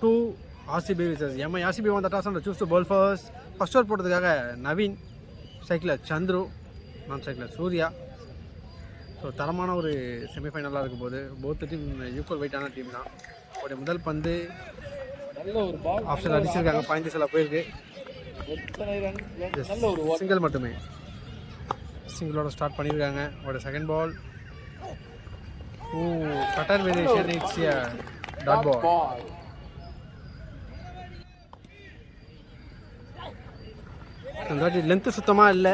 2 RCB versus MI. RCB won the toss and choose to bowl first. First over போட்டதுக்காக Naveen, சைக்கிளர் Chandru, நான் சைக்கிளர் Surya. So தரமான ஒரு செமிஃபைனலாக இருக்கும் போது போத் டீம் ஈக்குவல் வெயிட்டான டீம் தான். அவருடைய முதல் பந்து ஆஃப் சைடில் அடிச்சிருக்காங்க, 15 சில போயிருக்கு. சிங்கிள் மட்டுமே, சிங்கிளோட ஸ்டார்ட் பண்ணியிருக்காங்க. அவருடைய second ball cutter variation, it's a dot ball. இந்த லென்த்து சுத்தமாக இல்லை,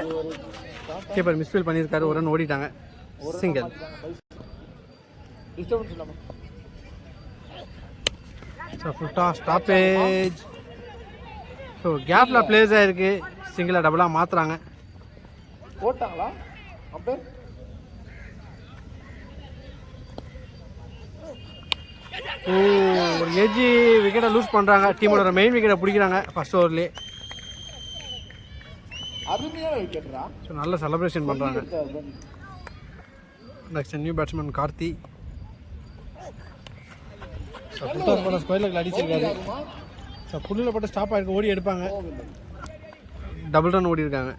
கீப்பர் மிஸ்ஃபீல் பண்ணியிருக்காரு, ஒரு ரன் ஓடிட்டாங்க. சிங்கிள். ஸ்டாப்பேஜ். ஸோ கேப்பில் பிளேஸ் ஆகிருக்கு, சிங்கிளாக டபுளாக மாற்றுறாங்க. போட்டாங்களா ஒரு எஜ்ஜி விக்கெட்டை லூஸ் பண்ணுறாங்க. டீமோட மெயின் விக்கெட்டை பிடிக்கிறாங்க ஃபர்ஸ்ட் ஓவர்லேயே. ஸோ நல்ல செலிப்ரேஷன் பண்ணுறாங்க. Next new batsman Karthi. So full toss ஸ்கொயரில் அடிச்சிருக்காரு. ஸோ புல்லில் போட்டு ஸ்டாப் ஆகிருக்கு, ஓடி எடுப்பாங்க. டபுள் ரன் ஓடி இருக்காங்க.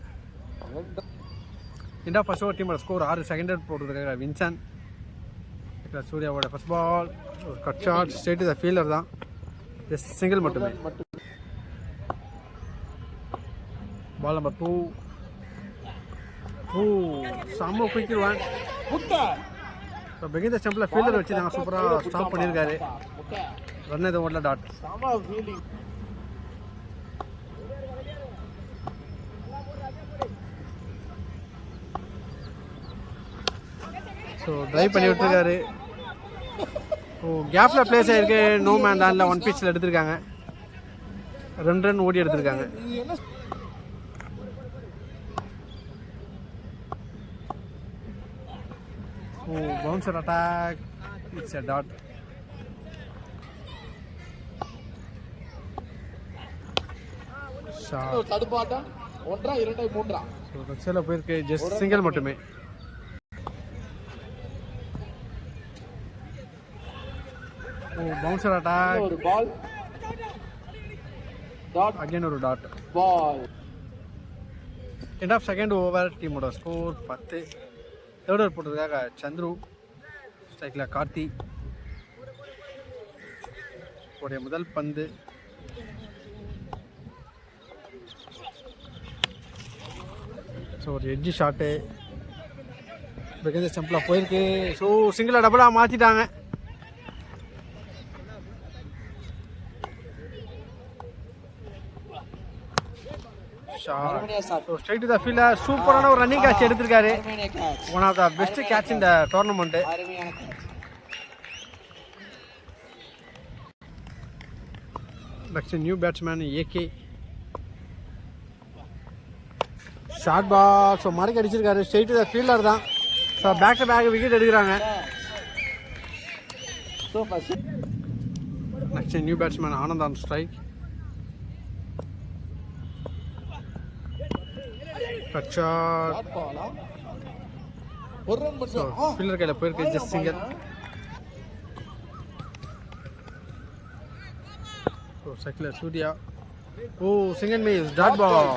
இண்டா ஃபர்ஸ்ட் ஓவர் டீமோட ஸ்கோர் 6. செகண்ட் ரன் போட்டுருக்காங்க வின்சன். சூர்யாவோட first ball cut shot, straight to the fielder தான். ஜஸ்ட் சிங்கிள் மட்டுமே. Ball number 2. செம்ம குயிக்கிடுவான். ஸோ பிகின் த ஸ்டம்பில் ஃபீல்டர் வச்சு நாங்கள் சூப்பராக ஸ்டாப் பண்ணியிருக்காரு. ரன் எதுவும் ஓடல, டாட். ஸோ ட்ரைவ் பண்ணி விட்டுருக்காரு. கேப்பில் பிளேஸ் ஆகிருக்கு, நோ மேன் லேண்டில் 1 pitchல எடுத்திருக்காங்க. 2 ரன் ஓடி எடுத்திருக்காங்க. Bouncer attack, it's a dot. தடுப்பாட்டம் 1 2 3 ரக்ஸில் போயிருக்கு, ஜஸ்ட் சிங்கிள் மட்டுமே. பவுன்சர் அட்டாக், ஒரு பால் டாட், அகைன் ஒரு dot. Ball. End of second over டீமோட ஸ்கோர் 10. தேர்ட் ஓவர் போட்டதுக்காக சந்துரு, ஸ்ட்ரைக்கில் கார்த்தி. உடைய முதல் பந்து ஸோ ஒரு எட்ஜி ஷாட்டு ஸ்டம்பில் போயிருக்கு. ஸோ சிங்கிளாக டபுளாக மாற்றிட்டாங்க. ஸ்ட்ரைட் டு த ஃபீல்டர், சூப்பரான ஒரு ரன்னிங் கேட்ச் எடுத்திருக்காரு. One of the best catch இந்த tournament. Next new batsman A K. Short ball, so மறைக்க அடிச்சிருக்காரு, ஸ்ட்ரைட் டு த ஃபீல்டர் தான். So back to back wicket எடுக்கிறாங்க. Next new batsman Anand on strike. Fielder கையில் போயிருக்கு, ஜஸ்ட் சிங்கிள். சைக்கிளர் Surya. Single miss, dot ball.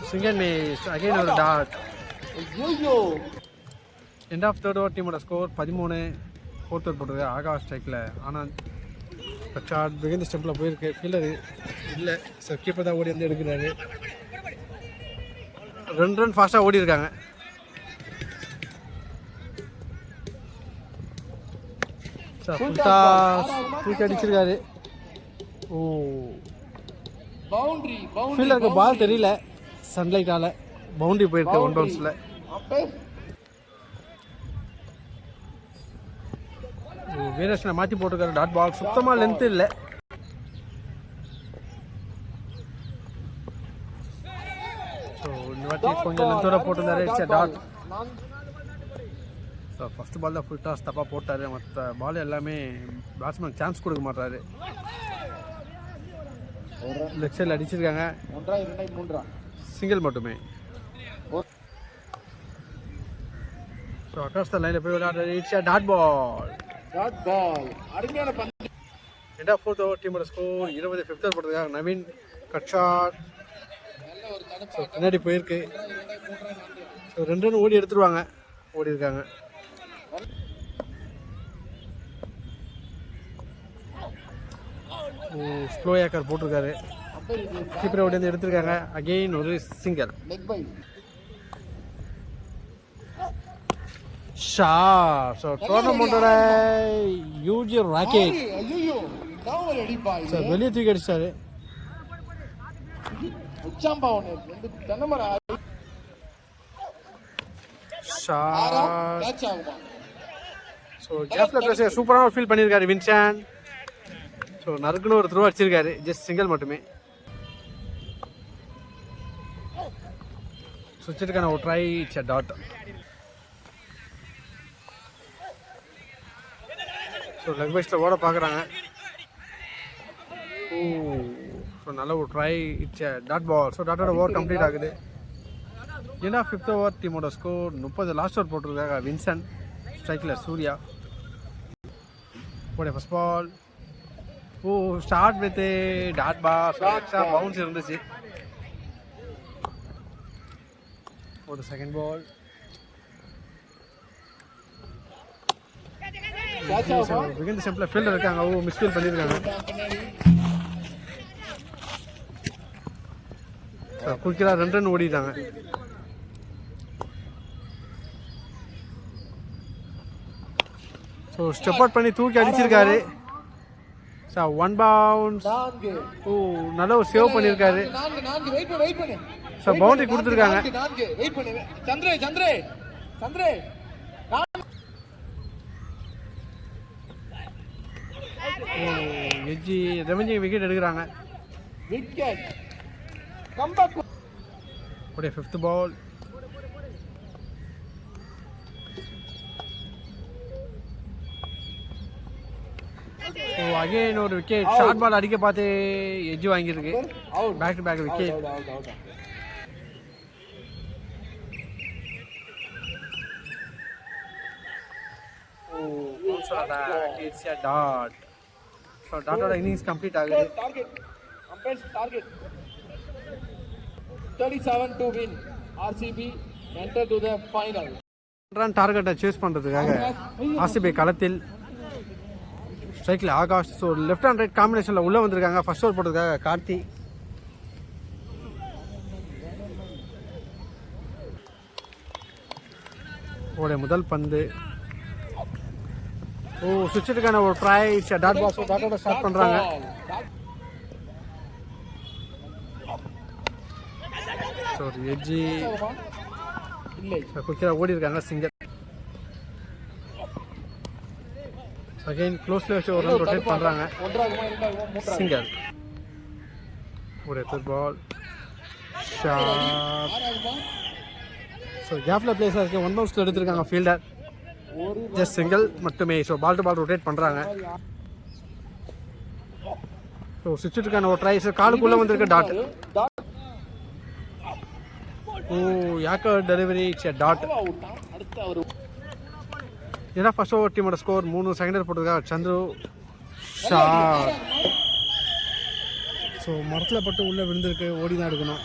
Single miss, again ஒரு dot. End of third over டீமோட score 13. Fourth over போட்டது ஆகாஷ் ஸ்ட்ரைக்கில் Anand. Shot begin ஸ்டெம்பில் போயிருக்கு, ஃபீல்டர் இல்லை. ஸோ கீப்பர் தான் ஓடி வந்து எடுக்கிறாரு. 2 ரன் ஃபாஸ்ட்டாக ஓடி இருக்காங்க. தூக்கி அடிச்சிருக்காரு. ஃபீல்டருக்கு பால் தெரியல, சன்லைட்டால் பவுண்டரி போயிருக்கு 1 பவுன்ஸில். வீரேஷனை மாற்றி போட்டிருக்காரு, டாட் பால். சுத்தமாக லென்த்து இல்லை. ஸோ இந்த வாட்டி கொஞ்சம் லென்த்தோட போட்டிருந்தாரு, it's a dot. So first ball தான் ஃபுல் டாஸ் தப்பாக போட்டார். மற்ற பால் எல்லாமே பேட்ஸ்மேன் சான்ஸ் கொடுக்க மாட்டாரு. லெக் சைடில் அடிச்சிருக்காங்க, சிங்கிள் மட்டுமே. ஸோ அக்ராஸ் த லைனில் போய் விளையாடுறது. It's a dot ball. அருமையான பந்து. ரெண்டா ஃபோர்த் ஓவர் டீமோட ஸ்கோர் 20. ஃபிஃப்த் ஓவர் போடுறதுக்காக நவீன் கட் ஷாட். ஸோ பின்னாடி போயிருக்கு. ஸோ 2 ரன் ஓடி எடுத்துருவாங்க. ஓடி இருக்காங்க. ஸ்லோ ஏக்கர் போட்டிருக்காரு. கீப்பரை ஓடி வந்து எடுத்திருக்காங்க. அகெயின் ஒரு சிங்கிள் ஷாட். ஸோ டோர்னமெண்ட்டோட யூஜி ராக்கெட் சார் வெளியே தூக்கி அடிச்சாரு. ஷாட். ஸோ கேப்ல பேச சூப்பரான ஃபீல் பண்ணியிருக்காரு வின்சன். ஸோ நறுக்குன்னு ஒரு த்ரோ அடிச்சிருக்காரு. ஜஸ்ட் சிங்கிள் மட்டுமே. சுவிட்சுக்கான ஒரு try. It's a dot. So leg பைஸில் ஓட பார்க்குறாங்க. ஸோ நல்ல ஒரு try. It's a dot ball. So டாட்டோட ஓவர் கம்ப்ளீட் ஆகுது. ஏன்னா 5th ஓவர் டீமோட ஸ்கோர் 30. லாஸ்ட் ஓவர் போட்டிருக்காங்க வின்சன். ஸ்ட்ரைக்கில் சூர்யா. ஓட first ball. Start with dot ball. Extra bounce இருந்துச்சு. ஒரு செகண்ட் பால். மிகுந்த சிம்பிளா ஃபீல்டர் இருக்காங்க. மிஸ்ஃபீல் பண்ணியிருக்காங்க. குயிக்கா 2 ரன் ஓடிட்டாங்க. ஸோ ஸ்டெப் அவுட் பண்ணி தூக்கி அடிச்சிருக்காரு. Sir 1 bounce. நல்ல ஒரு சேவ் பண்ணியிருக்காரு. சார் பவுண்டரி கொடுத்துருக்காங்க. எஜ்ஜி ரெவெஞ்சிங் விக்கெட் எடுக்கிறாங்க. உடைய 5th பால். அகைன் ஒரு விக்கெட். ஷார்ட் பால் அடிக்க பார்த்து எஜ்ஜி வாங்கியிருக்கு. Back to back wicket. It's a dot. So டாட்டோட இன்னிங்ஸ் கம்ப்ளீட் ஆகுது. 37 to win. RCB enter to the final. Run டார்கெட்டை சேஸ் பண்ணுறதுக்காக ஆர்சிபி களத்தில். ஸ்ட்ரைக்கில் Akash. So left and right காம்பினேஷனில் உள்ளே வந்திருக்காங்க. ஃபர்ஸ்ட் ஓவர் போடுறதுக்காக கார்த்தி. ஓட முதல் பந்து. சுவிட்சுக்கான ஒரு ட்ரை. Dot ball. ஸோ டாட்டோட ஸ்டார்ட் பண்ணுறாங்க. ஸோ எஜ்ஜி குயிக்காக ஓடி இருக்காங்க. சிங்கிள். அகைன் க்ளோஸ்ல வச்சு ஒரு ரன் ரொட்டேட் பண்ணுறாங்க. சிங்கிள். ஒரு third பால். ஷாட். ஸோ கேப்ல பிளேஸாக இருக்குது. 1 பவுன்ஸில் எடுத்திருக்காங்க ஃபீல்டர். ஜஸ்ட் சிங்கிள் மட்டுமே. So ball to ball rotate பண்ணுறாங்க. ஸோ சுவிட்சுக்கான ஒரு ட்ரை. ஸோ காலுக்குள்ளே வந்திருக்க dot. Yorker delivery. It's a dot. ஏன்னா ஃபர்ஸ்ட் ஓவர் டீமோட ஸ்கோர் 3. செகண்ட் ஓவர் போட்டதுக்காக சந்துரு. ஷாட். ஸோ மரத்தில் பட்டு உள்ளே விழுந்திருக்கு. ஓடி தான் எடுக்கணும்.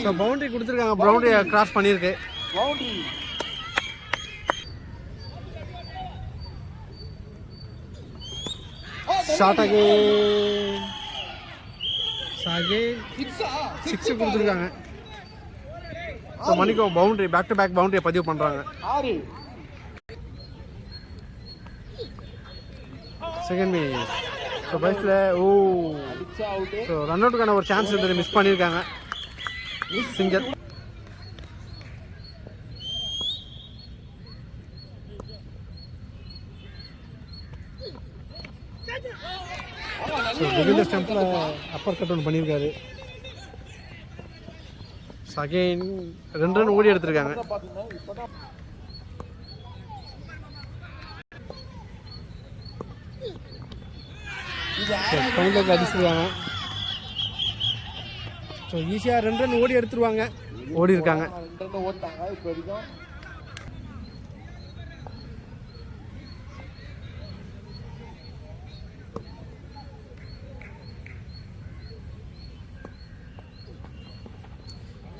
ஸோ பவுண்டரி கொடுத்துருக்காங்க. பவுண்டரியை கிராஸ் பண்ணியிருக்கு. Shot again. சிக்ஸ் கொடுத்துருக்காங்க. ஸோ மணிக்கு பவுண்டரி பேக் டு பேக் பவுண்டரியை பதிவு பண்ணுறாங்க. Second minute. ஸோ பைக்கில் ஸோ ரன் அவுட்டுக்கான ஒரு சான்ஸ் இருந்தது. மிஸ் பண்ணியிருக்காங்க. சிங்கிள். ஸோ வெளியில் ஸ்டம்பில் அப்பர் கட் ஒன்று பண்ணியிருக்காரு. அகைன் 2 ரன் ஓடி எடுத்திருக்காங்க. ஃபைனலுக்கு அடிச்சிருக்காங்க. ஸோ ஈஸியாக 2 ரன் ஓடி எடுத்துருவாங்க. ஓடி இருக்காங்க.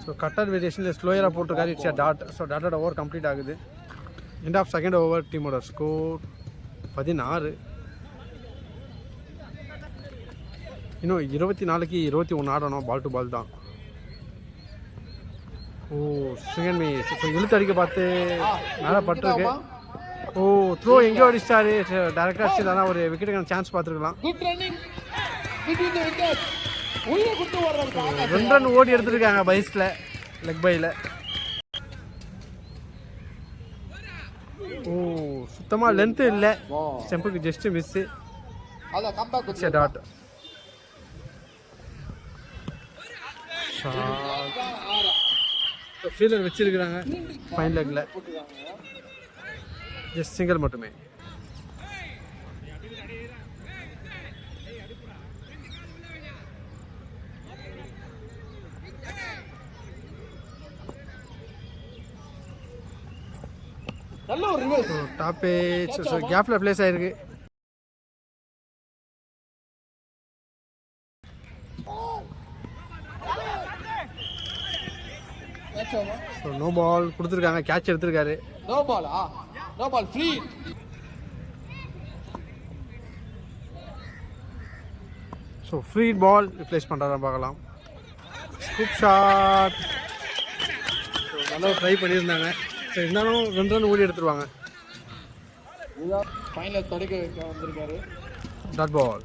ஸோ கட்டர் வேரியேஷனில் ஸ்லோயராக போட்டிருக்காரு. It's dot. ஸோ டாட்டோட ஓவர் கம்ப்ளீட் ஆகுது. எண்ட் ஆஃப் செகண்ட் ஓவர் டீமோட ஸ்கோர் 16. இன்னும் 24க்கு 21 ஆடணும். பால் டு பால் தான். ஓ செகண்ட் மிஸ். ஸோ இழுத்து அடிக்க பார்த்து மேலே பட்டிருக்கு. ஓ த்ரோ எங்கேயோ அடிச்சிட்டாரு. டேரக்டாக அடிச்சதானா ஒரு விக்கெட்டுக்கான சான்ஸ் பார்த்துருக்கலாம். 2 ரன் ஓடி எடுத்துருக்காங்க பைஸில், லெக் பையில். ஓ சுத்தமாக லென்த்து இல்லை. ஸ்டெம்புக்கு ஜஸ்ட்டு மிஸ்ஸு. டாட். ஃபீல்டர் வச்சிருக்கிறாங்க ஃபைன் லெக்கில். ஜஸ்ட் சிங்கிள் மட்டுமே. டாப் பேஜ் கேப்பில் பிளேஸ் ஆயிருக்கு. நோ பால் கொடுத்துருக்காங்க. கேட்ச் எடுத்திருக்காரு. No ball. No ball free. So free ball replace பண்ணுறாரு பார்க்கலாம். Scoop shot. நல்லா ட்ரை பண்ணியிருந்தாங்க. ஸோ இருந்தாலும் 2 ரன் ஓடி எடுத்துருவாங்க. ஃபைனல் தொடக்க வைக்க வந்திருக்காரு. Dot ball.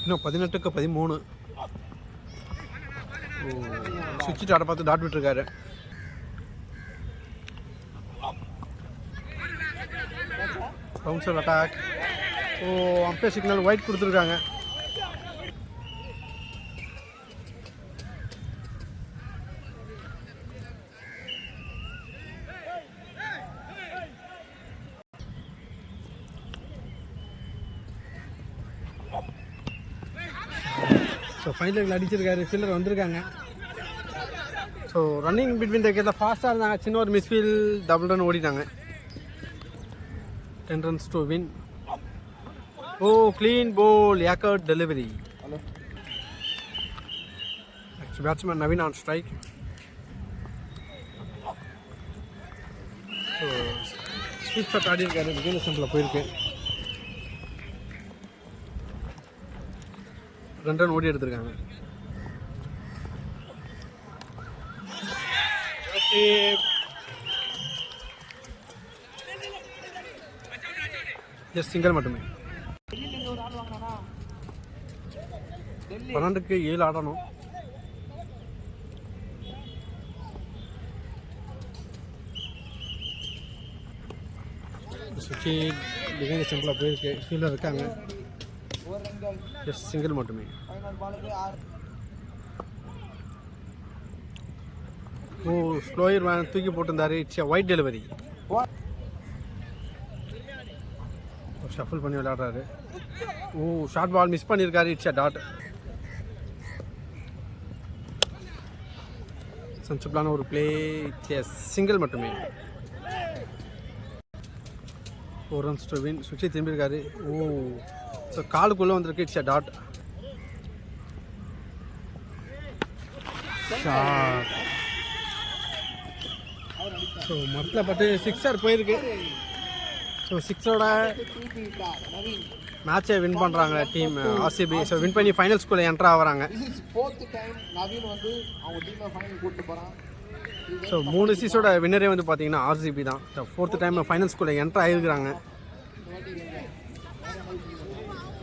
இன்னும் 18க்கு 13. சுவிட்ச் டாட்டை பார்த்து டாட் விட்டுருக்காரு. Bouncer attack. Oh umpire signal wide கொடுத்துருக்காங்க. ஸோ ஃபைனல் அடிச்சிருக்காரு. ஃபீல்டர் வந்திருக்காங்க. ஸோ ரன்னிங் பிட்வீன் த விக்கெட்டில் ஃபாஸ்ட்டாக இருந்தாங்க. சின்ன ஒரு மிஸ்ஃபீல் டபுள் ரன் ஓடிட்டாங்க. 10 runs to win. Oh clean bowled. யாக்கர்ட் delivery. Batsman Naveen on strike. So sweet shot ஆடி இருக்காரு. பிகினர் ஸ்டம்பில் போயிருக்கு. 2 ரன் ஓடி எடுத்திருக்காங்க. ஜஸ்ட் சிங்கிள் மட்டுமே. 12க்கு 7 ஆடணும். சுவிட்ச் பிகினர் ஸ்டம்பில் போயிருக்கு. ஃபீல்டர் இருக்காங்க. ஜஸ்ட் சிங்கிள் மட்டுமே. ஓ ஸ்லோயர் வேன் தூக்கி போட்டிருந்தாரு. It's white delivery. ஷஃபிள் பண்ணி விளையாடுறாரு. ஓ ஷார்ட் பால் மிஸ் பண்ணியிருக்காரு. It's dot. சென்சிபிளான ஒரு பிளே. இட்ஸ் சிங்கிள் மட்டுமே. 4 runs to win. சுவிட்சை திரும்பியிருக்காரு. ஓ ஸோ காலுக்குள்ளே வந்திருக்கு. It's dot. ஸோ மரத்தில் பட்டு 6 போயிருக்கு. ஸோ 6ஓட மேட்சை வின் பண்ணுறாங்க டீம் ஆர்சிபி. ஸோ வின் பண்ணி ஃபைனல் ஸ்கூலில் என்ட்ரு ஆகிறாங்க. ஸோ 3 சீஸோட வின்னரே வந்து பார்த்தீங்கன்னா ஆர்சிபி தான். 4th டைம் ஃபைனல் ஸ்கூலில் என்ட்ரு ஆகிருக்கிறாங்க.